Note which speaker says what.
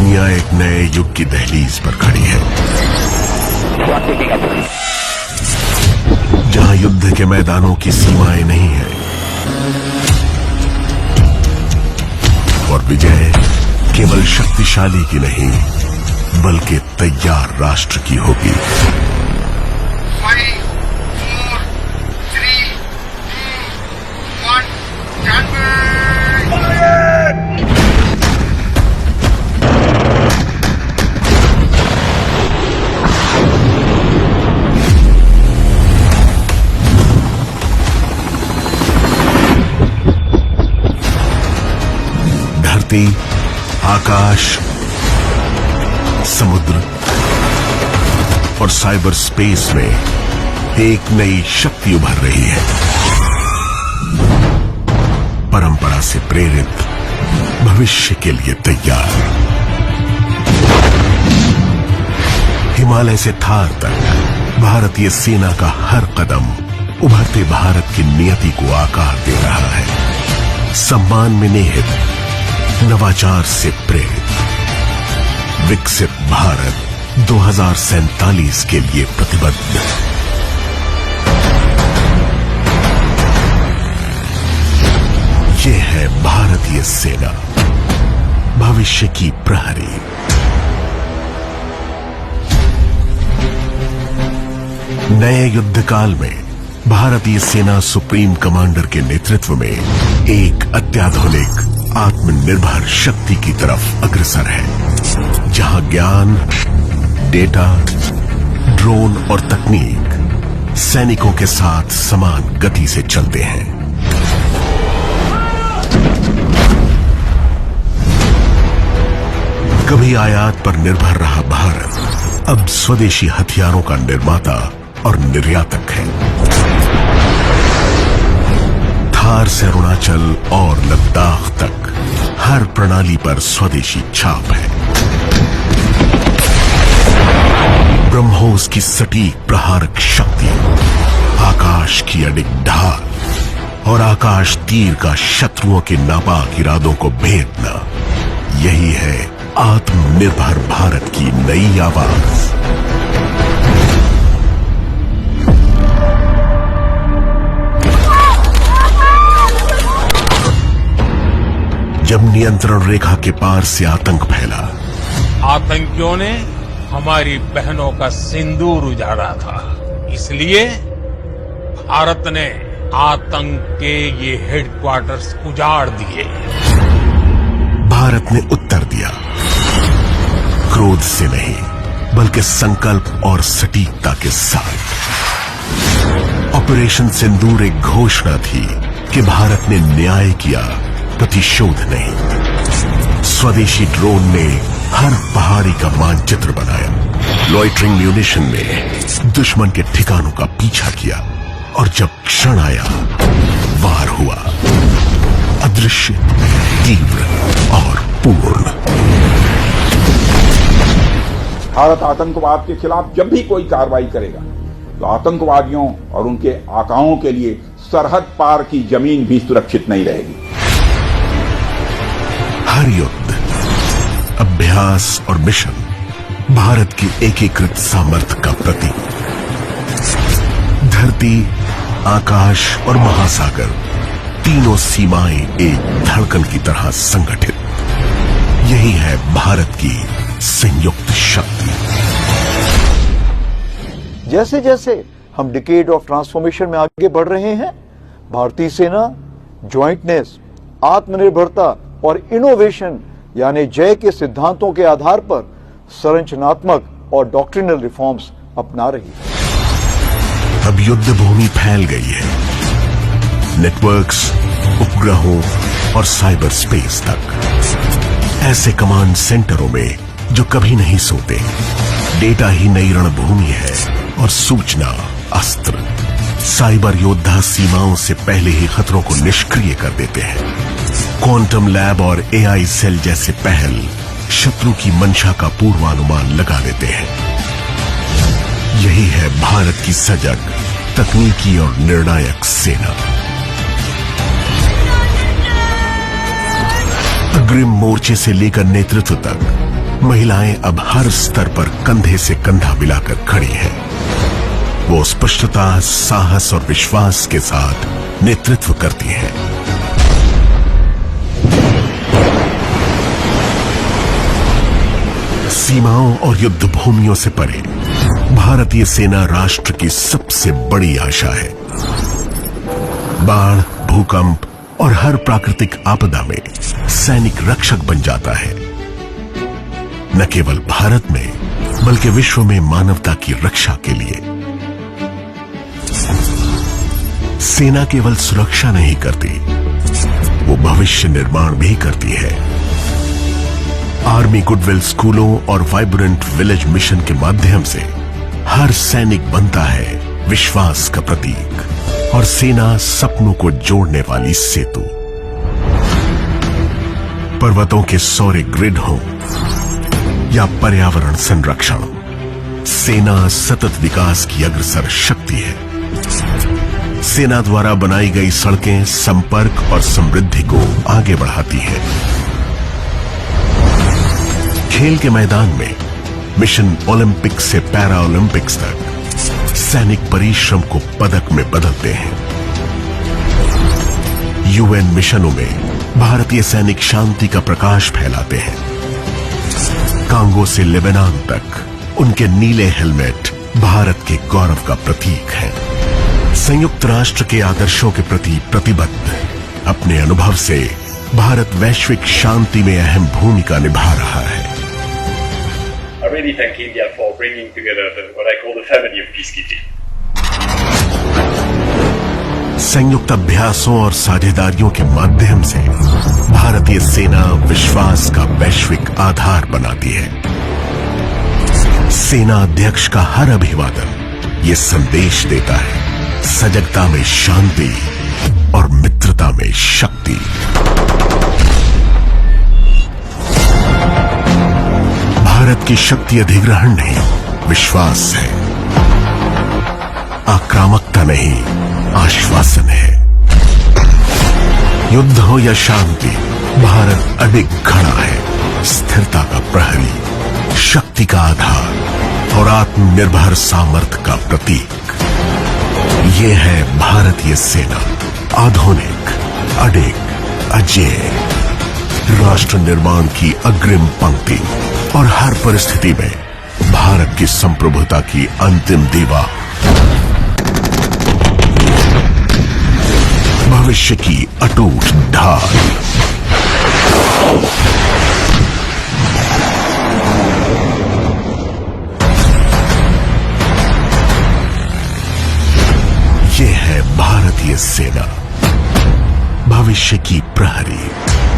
Speaker 1: दुनिया एक नए युग की दहलीज पर खड़ी है, जहां युद्ध के मैदानों की सीमाएं नहीं है और विजय केवल शक्तिशाली की नहीं बल्कि तैयार राष्ट्र की होगी।
Speaker 2: 5, 4, 3, 2, 1, January!
Speaker 1: धरती, आकाश, समुद्र और साइबर स्पेस में एक नई शक्ति उभर रही है। परंपरा से प्रेरित, भविष्य के लिए तैयार। हिमालय से थार तक भारतीय सेना का हर कदम उभरते भारत की नियति को आकार दे रहा है। सम्मान में निहित, नवाचार से प्रेरित, विकसित भारत 2047 के लिए प्रतिबद्ध। ये है भारतीय सेना, भविष्य की प्रहरी। नए युद्ध काल में भारतीय सेना सुप्रीम कमांडर के नेतृत्व में एक अत्याधुनिक आत्मनिर्भर शक्ति की तरफ अग्रसर है, जहां ज्ञान, डेटा, ड्रोन और तकनीक सैनिकों के साथ समान गति से चलते हैं। कभी आयात पर निर्भर रहा भारत अब स्वदेशी हथियारों का निर्माता और निर्यातक है। थार से अरुणाचल और लद्दाख तक हर प्रणाली पर स्वदेशी छाप है। ब्रह्मोस की सटीक प्रहारक शक्ति, आकाश की अडिग ढाल और आकाश तीर का शत्रुओं के नापाक इरादों को भेदना, यही है आत्मनिर्भर भारत की नई आवाज। जब नियंत्रण रेखा के पार से आतंक फैला,
Speaker 3: आतंकियों ने हमारी बहनों का सिंदूर उजाड़ा था, इसलिए भारत ने आतंक के ये हेडक्वार्टर्स उजाड़ दिए।
Speaker 1: भारत ने उत्तर दिया, क्रोध से नहीं बल्कि संकल्प और सटीकता के साथ। ऑपरेशन सिंदूर एक घोषणा थी कि भारत ने न्याय किया, प्रतिशोध नहीं। स्वदेशी ड्रोन ने हर पहाड़ी का मानचित्र बनाया, लॉइटरिंग म्यूनिशन में दुश्मन के ठिकानों का पीछा किया और जब क्षण आया, वार हुआ, अदृश्य, तीव्र और पूर्ण।
Speaker 4: भारत आतंकवाद के खिलाफ जब भी कोई कार्रवाई करेगा तो आतंकवादियों और उनके आकाओं के लिए सरहद पार की जमीन भी सुरक्षित नहीं रहेगी।
Speaker 1: हर युद्ध, अभ्यास और मिशन भारत की एकीकृत सामर्थ्य का प्रतीक। धरती, आकाश और महासागर, तीनों सीमाएं एक धड़कन की तरह संगठित। यही है भारत की संयुक्त शक्ति।
Speaker 5: जैसे जैसे हम डिकेड ऑफ ट्रांसफॉर्मेशन में आगे बढ़ रहे हैं, भारतीय सेना ज्वाइंटनेस, आत्मनिर्भरता और इनोवेशन यानी जय के सिद्धांतों के आधार पर संरचनात्मक और डॉक्ट्रिनल रिफॉर्म्स अपना रही है।
Speaker 1: अब युद्ध भूमि फैल गई है, नेटवर्क्स, उपग्रहों और साइबर स्पेस तक। ऐसे कमांड सेंटरों में जो कभी नहीं सोते, डेटा ही नई रणभूमि है और सूचना अस्त्र। साइबर योद्धा सीमाओं से पहले ही खतरों को निष्क्रिय कर देते हैं। क्वांटम लैब और एआई सेल जैसे पहल शत्रु की मंशा का पूर्वानुमान लगा देते हैं। यही है भारत की सजग, तकनीकी और निर्णायक सेना। अग्रिम मोर्चे से लेकर नेतृत्व तक महिलाएं अब हर स्तर पर कंधे से कंधा मिलाकर खड़ी हैं। वो स्पष्टता, साहस और विश्वास के साथ नेतृत्व करती हैं। सीमाओं और युद्ध भूमियों से परे भारतीय सेना राष्ट्र की सबसे बड़ी आशा है। बाढ़, भूकंप और हर प्राकृतिक आपदा में सैनिक रक्षक बन जाता है। न केवल भारत में बल्कि विश्व में मानवता की रक्षा के लिए। सेना केवल सुरक्षा नहीं करती, वो भविष्य निर्माण भी करती है। आर्मी गुडविल स्कूलों और वाइब्रेंट विलेज मिशन के माध्यम से हर सैनिक बनता है विश्वास का प्रतीक और सेना सपनों को जोड़ने वाली सेतु। पर्वतों के सौर्य ग्रिड हो या पर्यावरण संरक्षण, सेना सतत विकास की अग्रसर शक्ति है। सेना द्वारा बनाई गई सड़कें संपर्क और समृद्धि को आगे बढ़ाती हैं। खेल के मैदान में मिशन ओलंपिक से पैरा ओलंपिक्स तक सैनिक परिश्रम को पदक में बदलते हैं। यूएन मिशनों में भारतीय सैनिक शांति का प्रकाश फैलाते हैं। कांगो से लेबनान तक उनके नीले हेलमेट भारत के गौरव का प्रतीक है। संयुक्त राष्ट्र के आदर्शों के प्रति प्रतिबद्ध अपने अनुभव से भारत वैश्विक शांति में अहम भूमिका निभा रहा है।
Speaker 6: I really thank India for bringing together what I call the family of peacekeeping.
Speaker 1: संयुक्त अभ्यासों और साझेदारियों के माध्यम से भारतीय सेना विश्वास का वैश्विक आधार बनाती है। सेना अध्यक्ष का हर अभिवादन ये संदेश देता है, सजगता में शांति और मित्रता में शक्ति। भारत की शक्ति अधिग्रहण नहीं, विश्वास है। आक्रामकता नहीं, आश्वासन है। युद्ध हो या शांति, भारत अडिग खड़ा है। स्थिरता का प्रहरी, शक्ति का आधार और आत्मनिर्भर सामर्थ्य का प्रतीक। ये है भारतीय सेना, आधुनिक, अडिग, अजेय, राष्ट्र निर्माण की अग्रिम पंक्ति और हर परिस्थिति में भारत की संप्रभुता की अंतिम दीवार। भविष्य की अटूट ढाल। ये है भारतीय सेना, भविष्य की प्रहरी।